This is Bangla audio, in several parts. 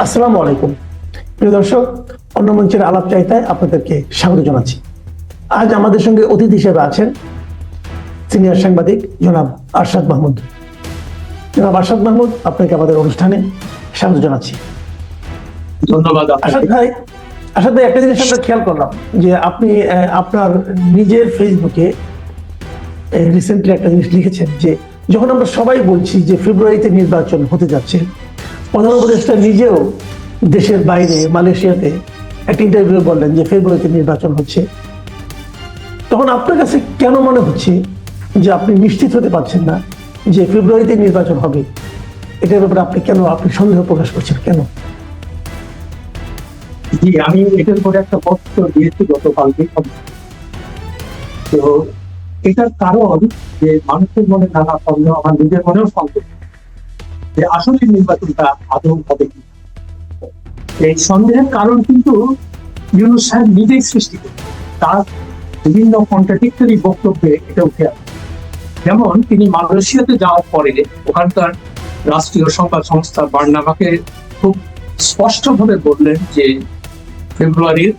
আসসালামু আলাইকুম প্রিয় দর্শক, অন্য মঞ্চের আলাপ চাইতায় আপনাদেরকে স্বাগত জানাচ্ছি। আজ আমাদের সঙ্গে অতিথি হিসেবে আছেন সিনিয়র সাংবাদিক জনাব আরশাদ মাহমুদ। জনাব আরশাদ মাহমুদ, আপনাকে আমাদের অনুষ্ঠানে স্বাগত জানাচ্ছি। ধন্যবাদ। আরশাদ ভাই, একটা জিনিস আমরা খেয়াল করলাম যে আপনি আপনার নিজের ফেসবুকে রিসেন্টলি একটা জিনিস লিখেছেন যে যখন আমরা সবাই বলছি যে ফেব্রুয়ারিতে নির্বাচন হতে যাচ্ছে, প্রধান উপদেষ্টা নিজেও দেশের বাইরে মালয়েশিয়াতে একটা ইন্টারভিউ বললেন যে ফেব্রুয়ারিতে নির্বাচন হচ্ছে, তখন আপনার কাছে কেন মনে হচ্ছে যে আপনি নিশ্চিত হতে পারছেন না যে ফেব্রুয়ারিতে নির্বাচন হবে? এটার ব্যাপারে আপনি সন্দেহ প্রকাশ করছেন কেন? জি, আমি এটার উপরে একটা বক্তব্য দিয়েছি গতকালকে। তো এটার কারণ যে মানুষের মনে নানা সন্দেহ, আমার নিজের মনেও সন্দেহ যে আসলে নির্বাচনটা আদৌ হবে কি। এই সন্দেহের কারণ কিন্তু ইউনূস সাহেব নিজেই সৃষ্টি করে, তার বিভিন্ন কন্ট্রাডিক্টরি বক্তব্যে এটা উঠে আসে। যেমন তিনি মালয়েশিয়াতে যাওয়ার পরে ওখানকার রাষ্ট্রীয় সংবাদ সংস্থা বার্নামাকে খুব স্পষ্টভাবে বললেন যে ফেব্রুয়ারির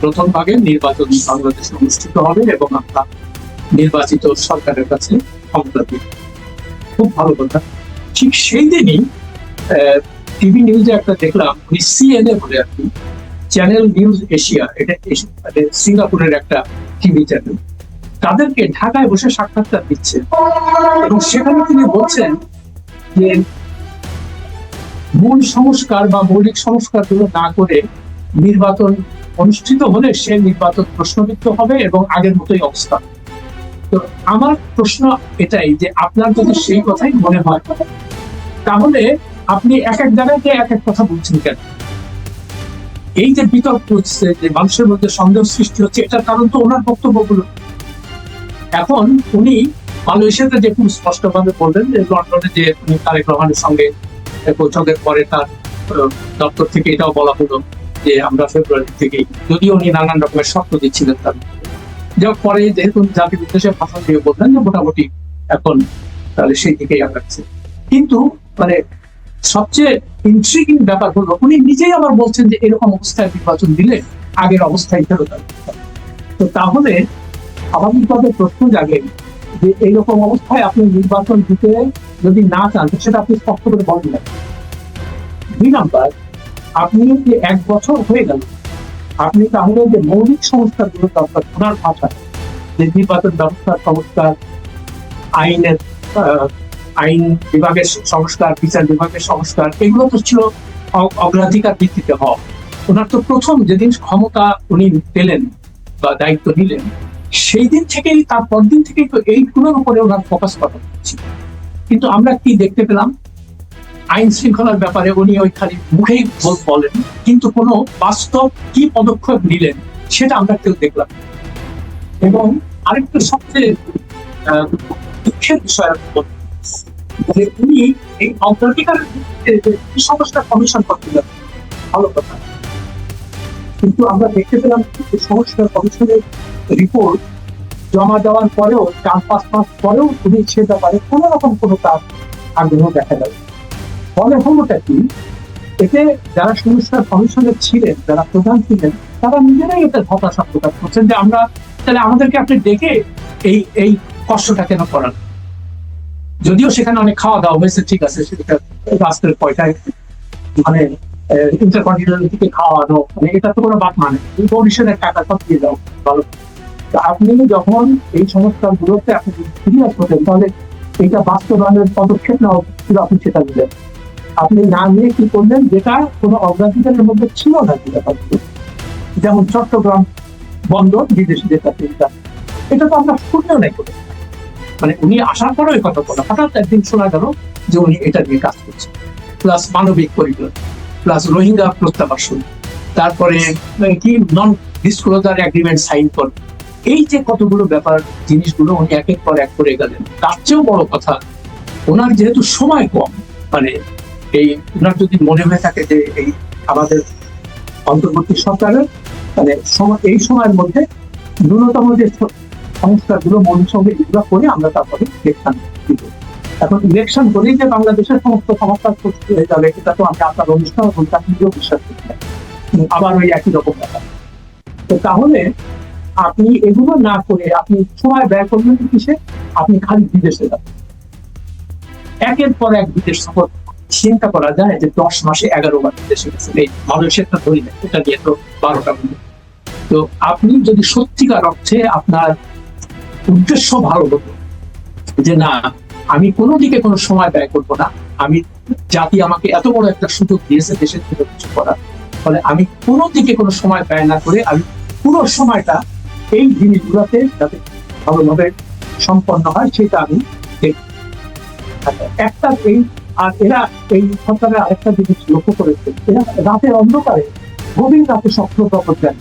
প্রথম ভাগে নির্বাচন বাংলাদেশে অনুষ্ঠিত হবে এবং আমরা নির্বাচিত সরকারের কাছে ক্ষমতা দিব। খুব ভালো কথা। ঠিক সেই দিনই টিভি নিউজে একটা দেখলাম, উনি সিএনএ বলে আর কি, চ্যানেল নিউজ এশিয়া, এটা সিঙ্গাপুরের একটা টিভি চ্যানেল, তাদেরকে ঢাকায় বসে সাক্ষাৎকার দিচ্ছে এবং সেখানে তিনি বলছেন যে মূল সংস্কার বা মৌলিক সংস্কার গুলো না করে নির্বাচন অনুষ্ঠিত হলে সে নির্বাচন প্রশ্নবিদ্ধ হবে এবং আগের মতোই অবস্থা। তো আমার প্রশ্ন এটাই যে আপনার যদি সেই কথাই মনে হয়, তাহলে আপনি এক এক জায়গায় এক এক কথা বলছেন কেন? এই যে বিতর্ক হচ্ছে, যে মানুষের মধ্যে সন্দেহ সৃষ্টি হচ্ছে, এটার কারণ তো ওনার বক্তব্যগুলো। এখন উনি মালয়েশিয়াতে যে খুব স্পষ্টভাবে বললেন যে লন্ডনে যে উনি তারেক রহমানের সঙ্গে বৈঠকের পরে তার দপ্তর থেকে এটাও বলা হলো যে আমরা ফেব্রুয়ারি থেকে, যদিও উনি নানান রকমের শর্ত দিচ্ছিলেন তার যার পরে যেহেতু জাতির উদ্দেশ্যে ভাষণ দিয়ে বললেন যে মোটামুটি এখন তাহলে সেই দিকেই আগাচ্ছে। কিন্তু মানে সবচেয়ে ইন্ট্রিগিং ব্যাপার হলো উনি নিজেই আবার বলছেন যে এরকম অবস্থায় নির্বাচন দিলে আগের অবস্থায় ফেরত আসবে। তো তাহলে স্বাভাবিকভাবে প্রশ্ন জাগে যে এইরকম অবস্থায় আপনি নির্বাচন দিতে যদি না চান, সেটা আপনি স্পষ্ট করে বলেন না। 2 নাম্বার, আপনি যে 1 বছর হয়ে গেল, আপনি তাহলে যে মৌলিক সংস্কারগুলো দরকার, ওনার ভাষা যে নির্বাচন ব্যবস্থার সংস্কার, আইনের আইন বিভাগের সংস্কার, বিচার বিভাগের সংস্কার, এগুলো তো ছিল অগ্রাধিকার ভিত্তিতে হওয়া। ওনার তো প্রথম যেদিন ক্ষমতা উনি পেলেন বা দায়িত্ব নিলেন, সেই দিন থেকেই, তারপর দিন থেকেই তো এইগুলোর উপরে ওনার ফোকাস করা হচ্ছে। কিন্তু আমরা কি দেখতে পেলাম? আইন শৃঙ্খলার ব্যাপারে উনি ওই খালি মুখেই বলেন, কিন্তু কোনো বাস্তব কি পদক্ষেপ নিলেন সেটা আমরা কেউ দেখলাম। এবং আরেকটা সবচেয়ে দুঃখের বিষয় যে উনি এই অগ্রাধিকার সংস্কার কমিশন করতে যাবেন, ভালো কথা, কিন্তু আমরা দেখতে পেলাম সংস্কার কমিশনের রিপোর্ট জমা দেওয়ার পরেও 4-5 মাস পরেও উনি সে ব্যাপারে কোনো রকম কোনো কাজ আগ্রহ দেখা গেল। ফলে হলোটা কি? এতে যারা সংস্কার কমিশনে ছিলেন, যারা প্রধান ছিলেন, তারা নিজেরাই এটা হতাশা প্রকাশ করছেন যে আমরা তাহলে আমাদেরকে আপনি ডেকে এই এই কষ্টটা কেন করান? যদিও সেখানে অনেক খাওয়া দাওয়া হয়েছে, ঠিক আছে, সেটা রাষ্ট্রের পয়সায় মানে ইন্টারকন্টিনেন্টাল থেকে খাওয়ানো, মানে এটা তো কোনো বাদ মানে পরিষদের টাকা সব দিয়ে দাও, ভালো। আপনি যখন এই সংস্কারগুলোতে আপনি সিরিয়াস হতেন, তাহলে এটা বাস্তবায়নের পদক্ষেপ নেওয়া ছিল, আপনি সেটা দিলেন। আপনি না নিয়ে কি করলেন, যেটা কোনো অগ্রাধিকারের মধ্যে ছিল না, যেমন চট্টগ্রাম বন্দর বিদেশিদের কাছে, এটা তো আমরা শুনলেও নাই করে। মানে উনি আসার পরেও এই কথা বলা, হঠাৎ একদিন শোনা গেল যে উনি এটা নিয়ে কাজ করছেন, প্লাস মানবিক করিডোর, প্লাস রোহিঙ্গা প্রত্যাবাসন, তারপরে কি নন ডিসক্লোজার এগ্রিমেন্ট সাইন করে, এই যে কতগুলো ব্যাপার জিনিসগুলো উনি একের পর এক করে গেলেন। তার চেয়েও বড় কথা, ওনার যেহেতু সময় কম, মানে এই ওনার যদি মনে হয়ে থাকে যে এই আমাদের অন্তর্বর্তী সরকারের মানে এই সময়ের মধ্যে ন্যূনতম যে সংস্কারগুলো মৌলিক সঙ্গে এগুলো করে আমরা তারপরে দেখতাম, এখন ইলেকশন হলেই যে বাংলাদেশের সমস্ত সমস্যা সৃষ্টি হয়ে যাবে, এটা তো আমি আপনার অনুষ্ঠান বলতে আপনি বিশ্বাস করতে আবার ওই একই রকম ব্যাপার। তো তাহলে আপনি এগুলো না করে আপনি সময় ব্যয় করবেন কিসে? আপনি খালি বিদেশে যাবেন, একের পর এক বিদেশ সফর। চিন্তা করা যায় যে 10 মাসে 11 বার বিদেশে গেছেন, এই মালয়েশিয়াটা ধরি না, এটা দিয়ে তো 12টা মিনিট। তো আপনি যদি সত্যিকার অর্থে আপনার উদ্দেশ্য ভালো হতো যে না আমি কোনো দিকে কোনো সময় ব্যয় করবো না, আমি জাতি আমাকে এত বড় একটা সুযোগ দিয়েছে দেশের জন্য কিছু করার, ফলে আমি কোনো দিকে কোনো সময় ব্যয় না করে আমি পুরো সময়টা এই জিনিসগুলোতে যাতে ভালোভাবে সম্পন্ন হয় সেটা আমি দেখব। একটা এই আর এরা এই সরকারের আরেকটা জিনিস লক্ষ্য করেছে, এরা রাতের অন্ধকারে গভীর রাতে স্বপ্ন প্রকট দেন।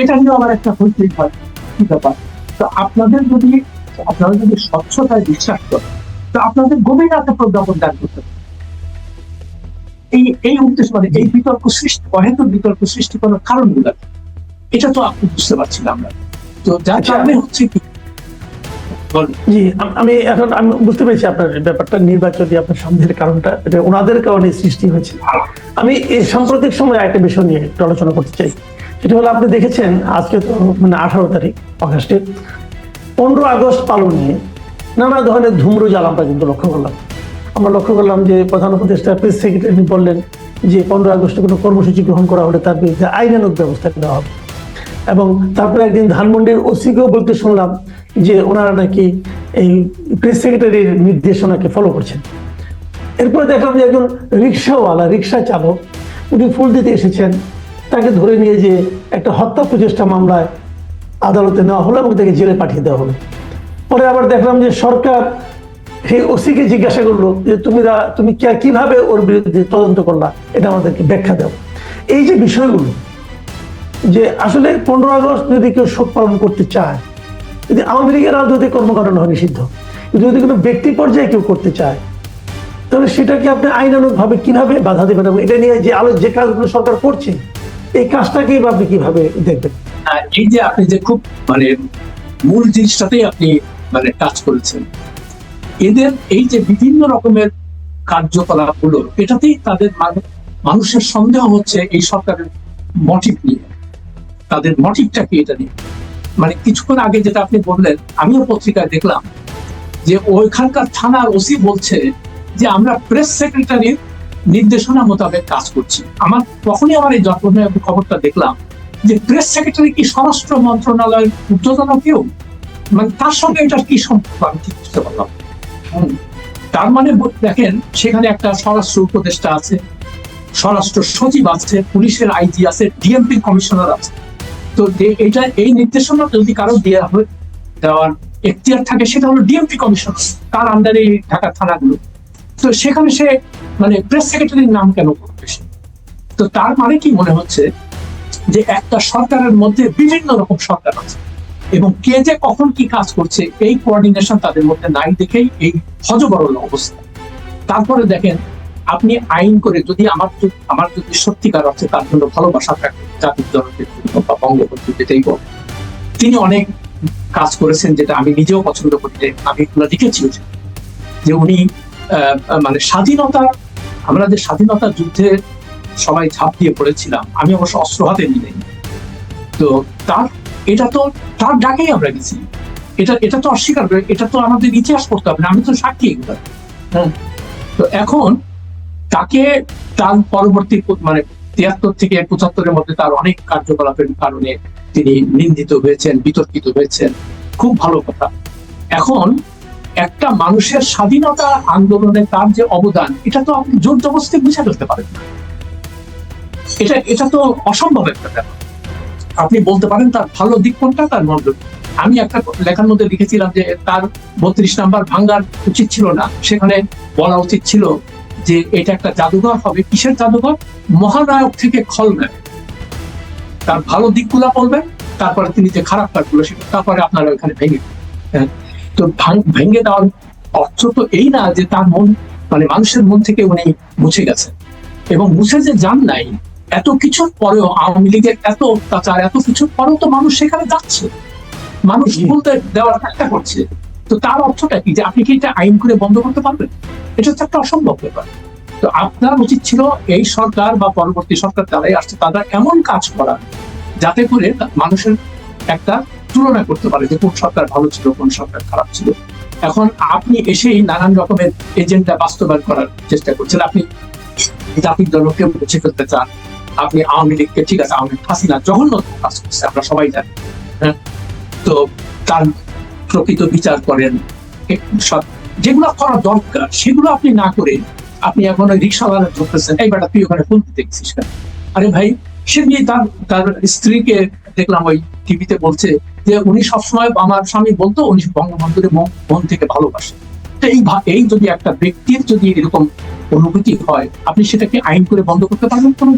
এটা নিয়ে আমার একটা হইতেই হয় কি ব্যাপার। তো আপনারা যদি স্বচ্ছতায় বিশ্বাস করেন, তো আপনাদের গভীর রাতে প্রজ্ঞাপন দান করতে হবে। এই উদ্দেশ্য মানে এই বিতর্ক সৃষ্টি, অহেতুক বিতর্ক সৃষ্টি করার কারণগুলো এটা তো আপনি বুঝতে পারছি না আমরা। তো যার কারণে হচ্ছে কি, জি আমি বুঝতে পেরেছি আপনার ব্যাপারটা, নির্বাচনী আপনার সন্দেহের কারণটা এটা ওনাদের কারণে সৃষ্টি হয়েছে। আমি এই সাম্প্রতিক সময় একটা বিষয় নিয়ে একটু আলোচনা করতে চাই। সেটা হলো আপনি দেখেছেন আজকে তো মানে 18 তারিখ অগাস্টের 15 আগস্ট পালন নিয়ে নানা ধরনের ধুমরুজাল আমরা কিন্তু লক্ষ্য করলাম। আমরা লক্ষ্য করলাম যে প্রধান উপদেষ্টা প্রেস সেক্রেটারি বললেন যে 15 আগস্টে কোনো কর্মসূচি গ্রহণ করা হলে তার বিরুদ্ধে আইনানুগ ব্যবস্থা নেওয়া হবে। এবং তারপরে একদিন ধানমন্ডির ওসিকেও বলতে শুনলাম যে ওনারা নাকি এই প্রেস সেক্রেটারির নির্দেশনাকে ফলো করছেন। এরপরে দেখলাম যে একজন রিক্সাওয়ালা, রিক্সা চালক, উনি ফুল দিতে এসেছেন, তাকে ধরে নিয়ে যে একটা হত্যা প্রচেষ্টা মামলায় আদালতে নেওয়া হলো এবং তাকে জেলে পাঠিয়ে দেওয়া হলো। পরে আবার দেখলাম যে সরকার সেই ওসিকে জিজ্ঞাসা করলো যে তুমি কিভাবে ওর বিরুদ্ধে তদন্ত করলা, এটা আমাদেরকে ব্যাখ্যা দাও। এই যে বিষয়গুলো, যে আসলে 15 আগস্ট যদি কেউ শোক পালন করতে চায়, যদি আওয়ামী লীগের রাজনৈতিক কর্মকাণ্ড হয় নিষিদ্ধ, যদি কোনো ব্যক্তি পর্যায়ে কেউ করতে চায়, তাহলে সেটাকে আপনি আইনানুগ ভাবে কিভাবে বাধা দেবেন? এবং এটা নিয়ে যে কাজগুলো সরকার করছে, এই কাজটাকেই আপনি কিভাবে দেখবেন? এই যে আপনি যে খুব মানে মূল জিনিসটাতেই আপনি মানে টাচ করেছেন, এদের এই যে বিভিন্ন রকমের কার্যকলাপ গুলো, এটাতেই তাদের মানুষের সন্দেহ হচ্ছে এই সরকারের মোটিভ নিয়ে। তাদের মোটিভটা কি এটা নিয়ে? মানে কিছুক্ষণ আগে যেটা আপনি বললেন, আমিও পত্রিকায় দেখলাম যে ওইখানকার থানার ওসি বলছে যে আমরা প্রেস সেক্রেটারির নির্দেশনা মোতাবেক কাজ করছি। তখনই আমার এই জন্মদিনের খবরটা দেখলাম যে প্রেস সেক্রেটারি কি স্বরাষ্ট্র মন্ত্রণালয়ের ঊর্ধ্বতন কেউ, মানে তার সঙ্গে এটা কি সম্পর্ক আমি ঠিক বুঝতে পারলাম। তার মানে দেখেন সেখানে একটা স্বরাষ্ট্র উপদেষ্টা আছে, স্বরাষ্ট্র সচিব আছে, পুলিশের আইজি আছে, ডিএমপি কমিশনার আছে। তো এই নির্দেশনা যদি কারো দেওয়ার এখতিয়ার থাকে সেটা হলো ডিএমপি কমিশনার, তার আন্ডারে ঢাকার থানাগুলো। তো সেখানে সে মানে প্রেস সেক্রেটারির নাম কেন করবে? তো তার মানে কি মনে হচ্ছে যে একটা সরকারের মধ্যে বিভিন্ন রকম সরকার আছে এবং কে যে কখন কি কাজ করছে এই কোঅর্ডিনেশন তাদের মধ্যে নাই, দেখেই এই হযবরল অবস্থা। তারপরে দেখেন আপনি আইন করে যদি আমার যদি সত্যিকার অর্থে তার জন্য ভালোবাসা থাকে, জাতির জনকের জন্য বা বঙ্গবন্ধু যেটাই বল, তিনি অনেক কাজ করেছেন যেটা আমি নিজেও পছন্দ করি, আমি এগুলো লিখেছি যে উনি মানে আমরা যে স্বাধীনতার যুদ্ধে সবাই ঝাঁপ দিয়ে পড়েছিলাম, আমি অবশ্য অস্ত্র হাতে নিয়ে, তো তার ডাকেই আমরা গেছি। এটা তো অস্বীকার করে, এটা তো আমাদের ইতিহাস পড়তে হবে না, আমি তো সাক্ষী এগুলো। তো এখন তাকে তার পরবর্তী মানে 73 থেকে 75-এর মধ্যে তার অনেক কার্যকলাপের কারণে তিনি নিন্দিত হয়েছেন, বিতর্কিত হয়েছেন, খুব ভালো কথা। এখন একটা মানুষের স্বাধীনতা আন্দোলনে তার যে অবদান, এটা তো আপনি জোর জবরদস্তি বুঝে ফেলতে পারেন না। এটা তো অসম্ভব একটা ব্যাপার। আপনি বলতে পারেন তার ভালো দিক কোনটা, তার মন্দ। আমি একটা লেখার মধ্যে লিখেছিলাম যে তার 32 নাম্বার ভাঙ্গার উচিত ছিল না, সেখানে বলা উচিত ছিল যে এটা একটা জাদুঘর হবে। কিসের জাদুঘর? মহানায়ক থেকে খলনায়ক। তার ভালো দিকগুলা বলবেন, তারপরে তিনি যে খারাপ কাজগুলো সেটা তারপরে আপনারা ওখানে ভেঙে। তো ভেঙে দেওয়ার অর্থ তো এই না যে তার মন মানে মানুষের মন থেকে উনি মুছে গেছেন, এবং মুছে যে যান নাই, এত কিছুর পরেও আওয়ামী লীগের এত অত্যাচার, এত কিছুর পরেও তো মানুষ সেখানে যাচ্ছে, মানুষ বলতে দেওয়ার চেষ্টা করছে। তো তার অর্থটা কি যে আপনি কি এটা আইন করে বন্ধ করতে পারবেন? এটা তো একটা অসম্ভব ব্যাপার। তো আপনার উচিত ছিল এই সরকার বা পরবর্তী সরকার যারাই আসছে তারা এমন কাজ করা যাতে করে মানুষের একটা তুলনা করতে পারে যে কোন সরকার ভালো ছিল কোন সরকার খারাপ ছিল। এখন আপনি এসেই নানান রকমের এজেন্ডা বাস্তবায়ন করার চেষ্টা করছেন। আপনি জাতির দলকে মুছে ফেলতে চান, আপনি আওয়ামী লীগকে, ঠিক আছে আওয়ামী লীগ হাসিনা জঘন্য কাজ করছে আমরা সবাই জানি, হ্যাঁ, তো তার প্রকৃত বিচার করেন, যেগুলো করা দরকার সেগুলো আপনি না করে আপনি এখন ওই রিক্সাওয়ালা ধরতেছেন, এই বেটা তুই ওখানে ফুল দিতে গেছিস কেন? আরে ভাই, সে নিয়ে তার স্ত্রীকে দেখলাম ওই টিভিতে বলছে যে উনি সবসময়, আমার স্বামী বলতো উনি বঙ্গবন্ধুর মন থেকে ভালোবাসে। তো এই যদি একটা ব্যক্তির যদি এরকম অনুভূতি হয়, আপনি সেটাকে আইন করে বন্ধ করতে পারবেন কোনো?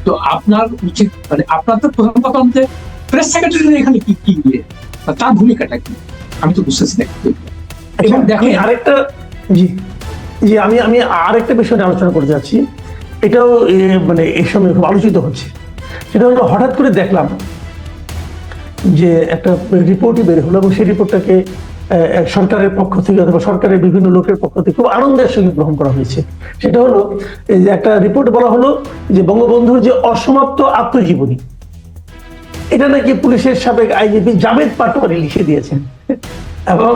তো আপনার উচিত, মানে আপনার তো প্রধান কথা হচ্ছে প্রেস সেক্রেটারি এখানে কি কি নিয়ে তার ভূমিকাটা কি, আমি তো বুঝতেছি না। এবং দেখেন আরেকটা, জি জি, আমি আরেকটা বিষয় নিয়ে আলোচনা করতে যাচ্ছি, এটাও মানে এই সময় খুব আলোচিত হচ্ছে। সেটা হলো, হঠাৎ করে দেখলাম যে একটা রিপোর্টই বের হলো এবং সেই রিপোর্টটাকে সরকারের পক্ষ থেকে অথবা সরকারের বিভিন্ন লোকের পক্ষ থেকে খুব আনন্দের সঙ্গে গ্রহণ করা হয়েছে। সেটা হলো এই যে একটা রিপোর্ট বলা হলো যে বঙ্গবন্ধুর যে অসমাপ্ত আত্মজীবনী, এটা নাকি পুলিশের সাবেক আইজিপি জাভেদ পাটোয়ারি লিখে দিয়েছেন এবং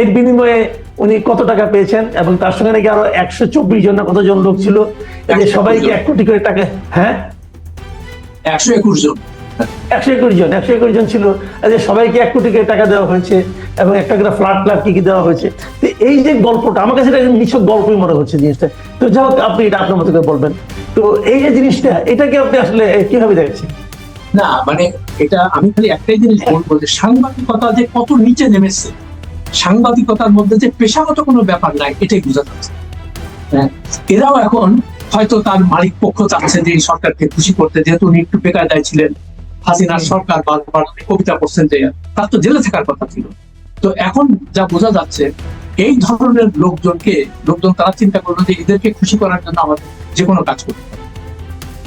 এর বিনিময়ে উনি কত টাকা পেয়েছেন, এবং তার সঙ্গে নাকি আরো 124 জন না কতজন লোক ছিল, যে সবাইকে 1 কোটি করে টাকা, হ্যাঁ 121 জন 121 জন ছিল, যে সবাইকে 1 কোটি করে টাকা দেওয়া হয়েছে এবং একটা করে ফ্ল্যাট কি দেওয়া হয়েছে। তো এই যে গল্পটা, আমার কাছে এটা নিছক গল্পই মনে হচ্ছে জিনিসটা। তো যাই হোক, আপনি এটা আপনার মতো করে বলবেন। তো এই যে জিনিসটা, এটাকে আপনি আসলে কিভাবে দেখছেন? না, মানে এটা আমি খালি একটাই জিনিস বলবো যে সাংবাদিকতা যে কত নিচে নেমেছে, সাংবাদিকতার মধ্যে যে পেশাগত কোনো ব্যাপার নাই, এটাই বোঝা যাচ্ছে। এরাও এখন হয়তো তার মালিক পক্ষ চাচ্ছে যে এই সরকারকে খুশি করতে, যেহেতু উনি একটু বেকায়দায় ছিলেন, হাসিনার সরকার বারবার কবিতা পড়ছেন যে তার তো জেলে থাকার কথা ছিল। তো এখন যা বোঝা যাচ্ছে, এই ধরনের লোকজন তারা চিন্তা করলো যে এদেরকে খুশি করার জন্য আমাদের যে কোনো কাজ করতে হবে।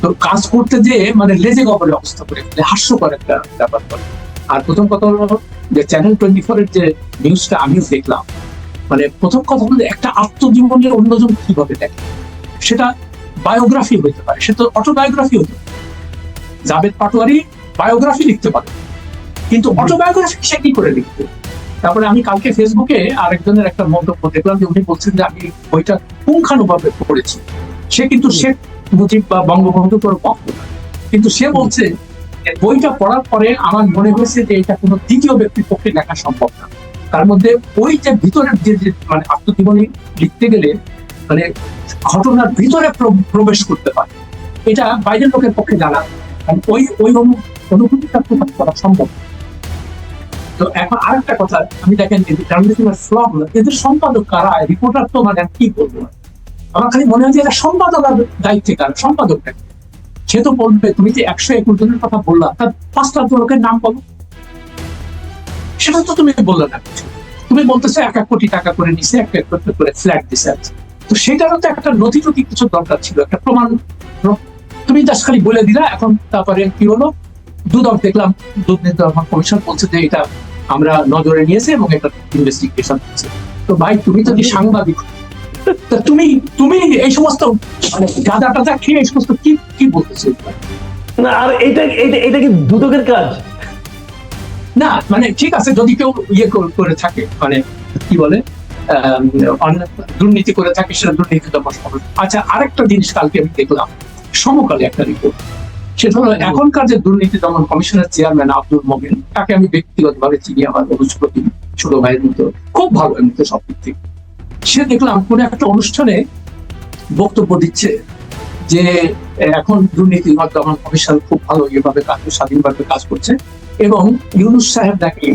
তো কাজ করতে যে মানে লেজে গবরে অবস্থা করে হাস্যকর একটা ব্যাপার করে। আর প্রথম কথা হলো যে চ্যানেল 24 এর যে নিউজটা আমিও দেখলাম, মানে প্রথম কথা হলো একটা আত্মজীবনের অন্যজন কিভাবে দেখে, সেটা বায়োগ্রাফি হতে পারে, সে তো অটোবায়োগ্রাফি হতে পারে। জাভেদ পাটোয়ারি বায়োগ্রাফি লিখতে পারে, কিন্তু অটোবায়োগ্রাফি সে কি করে লিখবে? তারপরে আমি কালকে ফেসবুকে আরেকজনের একটা মন্তব্য দেখলাম যে উনি বলছেন যে আমি বইটা পুঙ্খানুভাবে পড়েছি। সে কিন্তু শেখ মুজিব বা বঙ্গবন্ধু কোনো পক্ষ না, কিন্তু সে বলছে বইটা পড়ার পরে আমার মনে হয়েছে যে এটা কোনো দ্বিতীয় ব্যক্তির পক্ষে লেখা সম্ভব না। তার মধ্যে ওই যে ভিতরের যে মানে আত্মজীবনী লিখতে গেলে মানে ঘটনার ভিতরে প্রবেশ করতে পারে, এটা বাইরের লোকের পক্ষে জানা, ওই অনুভূতিটা প্রকাশ করা সম্ভব। তো এখন আরেকটা কথা, আমি দেখেন জার্নালিজমের ফ্ল গুলো, এদের সম্পাদক কারা, রিপোর্টার তো মানে কি বলবো, আমার খালি মনে হয় যে এটা সম্পাদনার দায়িত্বে কার, সম্পাদকটা সে তো বলবে তুমি যে 121 জনের কথা বললা, তার 5টা লোকের নাম বলো, সেটা তো তুমি বললে না কিছু। তুমি বলতেছো 1 কোটি টাকা করে নিছে, 1 কোটি করে ফ্ল্যাট দিছে, তো সেটারও তো একটা নথি কিছু দরকার ছিল, একটা প্রমাণ। তুমি জাস্ট খালি বলে দিলা। এখন তারপরে কি হলো, দুদক দেখলাম, দুর্নীতি দমন কমিশন বলছে যে এটা আমরা নজরে নিয়েছে এবং এটা ইনভেস্টিগেশন হচ্ছে। তো ভাই তুমি যদি সাংবাদিক, তুমি এই সমস্ত মানে গাঁজা টাজা খেয়ে এই সমস্ত কি বলতেছো না? আর এটা কি দুদকের কাজ না? মানে ঠিক আছে, যদি কেউ ইয়ে করে থাকে, মানে কি বলে দুর্নীতি করে থাকে, সেটা দুর্নীতি দমন কমিশন। আচ্ছা, আরেকটা জিনিস কালকে আমি দেখলাম সমকালে একটা রিপোর্ট, সেটা হলো এখনকার যে দুর্নীতি দমন কমিশনের চেয়ারম্যান আব্দুল মমিন, তাকে আমি ব্যক্তিগতভাবে চিনি, আমার অনুষ্পতি ছোট ভাইয়ের মতো, খুব ভালো এমনিতে সব দিক থেকে। সে দেখলাম কোন একটা অনুষ্ঠানে বক্তব্য দিচ্ছে যে এখন দুর্নীতি দমন কমিশন খুব ভালো এভাবে স্বাধীনভাবে কাজ করছে, এবং ইউনূস সাহেব নাকি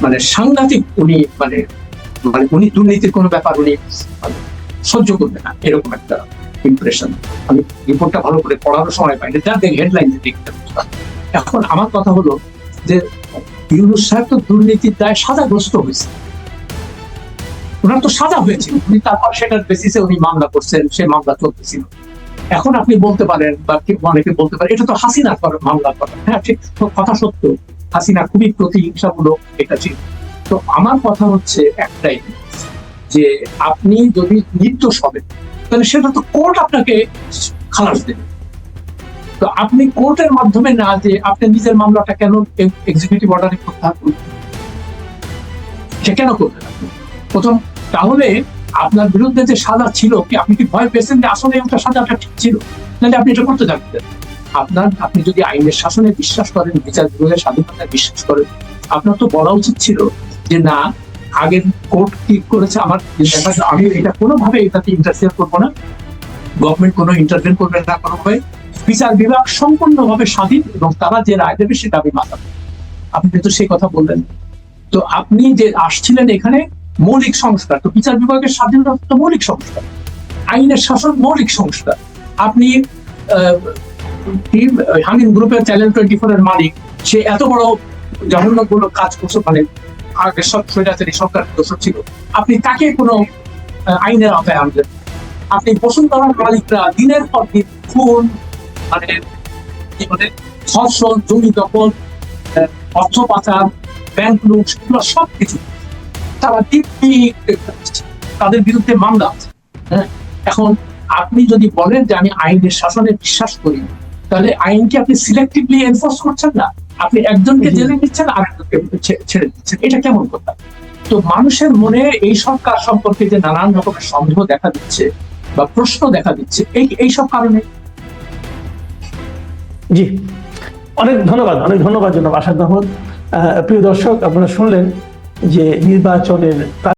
মানে সাংঘাতিক, উনি মানে উনি দুর্নীতির কোনো ব্যাপার উনি সহ্য করবে না, এরকম একটা ইমপ্রেশন। আমি রিপোর্টটা ভালো করে পড়ানোর সময় পাইনি, যা দেখি হেডলাইন দেখতে। এখন আমার কথা হলো যে ইউনূস সাহেব তো দুর্নীতির দায়ে সাজাগ্রস্ত হয়েছে, ওনার তো সাজা হয়েছে, উনি তারপর সেটার বেসিসে উনি মামলা করছেন, সে মামলা চলতেছিল। এখন আপনি বলতে পারেন বা অনেকে বলতে পারেন এটা তো হাসিনা মামলা করা, হ্যাঁ ঠিক কথা সত্য, হাসিনা খুবই প্রতিহিংসামূলক, এটা ঠিক। তো আমার কথা হচ্ছে একটাই, যে আপনি যদি নির্দোষ হবেন তাহলে সেটা তো কোর্ট আপনাকে খালাস দেবে। তো আপনি কোর্টের মাধ্যমে না যে আপনি নিজের মামলাটা কেন এক্সিকিউটিভ অর্ডারে প্রত্যাহার করবেন, সে কেন করবেন আপনি? প্রথম, তাহলে আপনার বিরুদ্ধে যে সাজা ছিল, কি আপনি কি ভয় পেয়েছেন যে আসলে ওটা সাজাটা ঠিক ছিল, নাহলে আপনি এটা করতে থাকতেন? আপনি যদি আইনের শাসনে বিশ্বাস করেন, বিচার বিভাগের স্বাধীনতায় বিশ্বাস করেন, আপনার তো বলা উচিত ছিল যে না, আগের কোর্ট কি করেছে আমার আমি এটা কোনোভাবে এটাতে ইন্টারফেয়ার করবো না, গভর্নমেন্ট কোনো ইন্টারভেন করবে না কোনোভাবে, বিচার বিভাগ সম্পূর্ণভাবে স্বাধীন এবং তারা যে রায় দেবে সেটা আমি মাথা দেব। আপনি তো সেই কথা বললেন। তো আপনি যে আসছিলেন এখানে মৌলিক সংস্কার, তো বিচার বিভাগের স্বাধীনতা তো মৌলিক সংস্কার, আইনের শাসন মৌলিক সংস্কার। আপনি হামিম গ্রুপের চ্যানেল 24 এর মালিক, সে এত বড় জঘন্যগুলো কাজ করছে, মানে আগে সব স্বৈরাচারী সরকার দোষর ছিল, আপনি তাকে কোনো আইনের আওতায় আনলেন? আপনি বসুন্ধরার মালিকরা দিনের পর দিন খুন, মানে কি বলে, ধর্ষণ, জমি দখল, অর্থ পাচার, ব্যাংক লুট, এগুলো সবকিছু তারা দিব্যি তাদের বিরুদ্ধে মামলা আছে। হ্যাঁ, এখন আপনি যদি বলেন যে আমি আইনের শাসনে বিশ্বাস করি, তাহলে আইনকে আপনি সিলেক্টিভলি এনফোর্স করছেন না, আপনি একজনকে জেলে নিচ্ছেন আর একজনকে ছেড়ে দিচ্ছেন, এটা কেমন কথা? তো মানুষের মনে এই সরকার সম্পর্কে যে নানান রকমের সন্দেহ দেখা দিচ্ছে বা প্রশ্ন দেখা দিচ্ছে, এইসব কারণে। জি, অনেক ধন্যবাদ জনাব আসাদ মাহমুদ। প্রিয় দর্শক, আপনারা শুনলেন যে নির্বাচনের